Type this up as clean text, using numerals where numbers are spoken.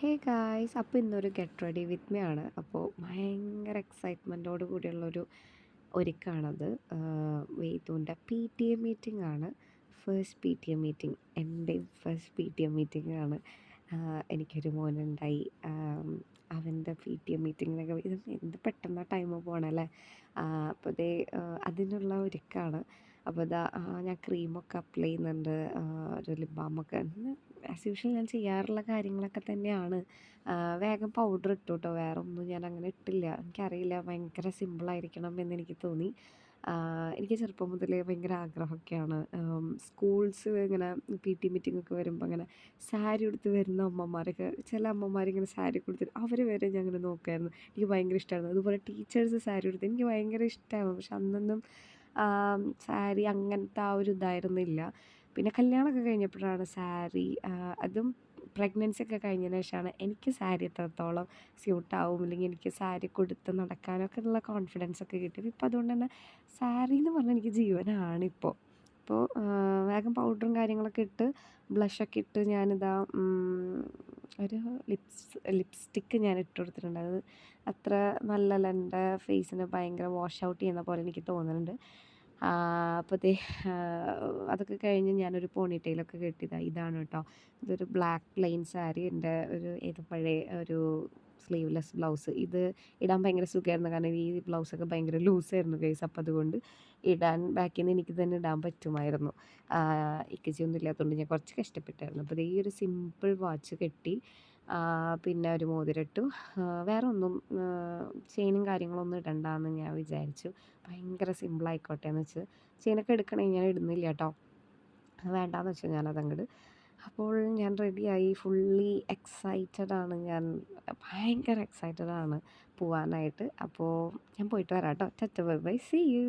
Hey guys, അപ്പോൾ ഇന്നൊരു get ready with me ആണ്. അപ്പോൾ ഭയങ്കര എക്സൈറ്റ്മെൻറ്റോട് കൂടിയുള്ളൊരു ഒരുക്കാണത്. വേദുവിൻ്റെ പി ടി എ മീറ്റിംഗ് ആണ്. First P T A meeting, എൻ്റെയും first P T A meeting ആണ്. എനിക്കൊരു മോനുണ്ടായി. അവൻ്റെ പി ടി എ മീറ്റിങ്ങിനൊക്കെ ഇത് എന്ത് പെട്ടെന്ന് ടൈം പോകണല്ലേ. അപ്പോൾ ദേ അതിനുള്ള ഒരുക്കാണ്. അപ്പോൾ ഇതാ ഞാൻ ക്രീമൊക്കെ അപ്ലൈ ചെയ്യുന്നുണ്ട്, ഒരു ലിപ് ബാമൊക്കെ. ആസ് യൂഷ്വൽ ഞാൻ ചെയ്യാറുള്ള കാര്യങ്ങളൊക്കെ തന്നെയാണ്. വേഗം പൗഡർ ഇട്ടു കേട്ടോ, വേറെ ഒന്നും ഞാൻ അങ്ങനെ ഇട്ടില്ല. എനിക്കറിയില്ല, ഭയങ്കര സിമ്പിളായിരിക്കണം എന്നെനിക്ക് തോന്നി. എനിക്ക് ചെറുപ്പം മുതലേ ഭയങ്കര ആഗ്രഹമൊക്കെയാണ്. സ്കൂൾസ് ഇങ്ങനെ പി ടി മീറ്റിംഗ് ഒക്കെ വരുമ്പോൾ അങ്ങനെ സാരി ഉടുത്ത് വരുന്ന അമ്മമാരൊക്കെ, ചില അമ്മമാരിങ്ങനെ സാരി കൊടുത്തിട്ട് അവർ വരെ ഞാൻ അങ്ങനെ നോക്കുമായിരുന്നു. എനിക്ക് ഭയങ്കര ഇഷ്ടമായിരുന്നു. അതുപോലെ ടീച്ചേഴ്സ് സാരി ഉടുത്ത് എനിക്ക് ഭയങ്കര ഇഷ്ടമായിരുന്നു. പക്ഷെ അന്നൊന്നും സാരി അങ്ങനത്തെ ആ ഒരു ഇതായിരുന്നില്ല. പിന്നെ കല്യാണമൊക്കെ കഴിഞ്ഞപ്പോഴാണ് സാരി, അതും പ്രഗ്നൻസി ഒക്കെ കഴിഞ്ഞതിന് ശേഷമാണ് എനിക്ക് സാരി എത്രത്തോളം സ്യൂട്ടാവും, അല്ലെങ്കിൽ എനിക്ക് സാരി കൊടുത്ത് നടക്കാനൊക്കെ ഉള്ള കോൺഫിഡൻസ് ഒക്കെ കിട്ടിയത്. ഇപ്പോൾ അതുകൊണ്ട് തന്നെ സാരി എന്ന് പറഞ്ഞാൽ എനിക്ക് ജീവനാണിപ്പോൾ. അപ്പോൾ വേഗം പൗഡറും കാര്യങ്ങളൊക്കെ ഇട്ട് ബ്ലഷൊക്കെ ഇട്ട് ഞാനിതാ ഒരു ലിപ്സ്റ്റിക്ക് ഞാൻ ഇട്ട് കൊടുത്തിട്ടുണ്ട്. അത് അത്ര നല്ലല്ല, എൻ്റെ ഫേസിന് ഭയങ്കര വാഷ് ഔട്ട് ചെയ്യുന്ന പോലെ എനിക്ക് തോന്നുന്നുണ്ട്. അപ്പോൾ അതൊക്കെ കഴിഞ്ഞ് ഞാനൊരു പോണിറ്റെയിലൊക്കെ കെട്ടിയതാണ്. ഇതാണ് കേട്ടോ, ഇതൊരു ബ്ലാക്ക് പ്ലെയിൻ സാരി. എൻ്റെ ഏത് പഴയ ഒരു സ്ലീവ്ലെസ് ബ്ലൗസ്. ഇത് ഇടാൻ ഭയങ്കര സുഖമായിരുന്നു, കാരണം ഈ ബ്ലൗസൊക്കെ ഭയങ്കര ലൂസായിരുന്നു ഗൈസ്. അപ്പോൾ അതുകൊണ്ട് ഇടാൻ ബാക്കിൽ നിന്ന് എനിക്ക് തന്നെ ഇടാൻ പറ്റുമായിരുന്നു. ഇക്കച്ചിയൊന്നും ഇല്ലാത്തതുകൊണ്ട് ഞാൻ കുറച്ച് കഷ്ടപ്പെട്ടായിരുന്നു. അപ്പോൾ ഈ ഒരു സിമ്പിൾ വാച്ച് കെട്ടി, പിന്നെ ഒരു മോതിരം. വേറെ ഒന്നും ചെയിനും കാര്യങ്ങളൊന്നും ഇടണ്ടെന്ന് ഞാൻ വിചാരിച്ചു. ഭയങ്കര സിമ്പിളായിക്കോട്ടെ എന്ന് വെച്ച് ചെയിനൊക്കെ എടുക്കണേ ഞാൻ ഇടുന്നില്ല കേട്ടോ, വേണ്ടാന്ന് വെച്ചാൽ ഞാനതങ്ങട്. അപ്പോൾ ഞാൻ റെഡിയായി, ഫുള്ളി എക്സൈറ്റഡാണ് ഞാൻ, ഭയങ്കര എക്സൈറ്റഡാണ് പോവാനായിട്ട്. അപ്പോൾ ഞാൻ പോയിട്ട് വരാം കേട്ടോ. Bye bye, see U.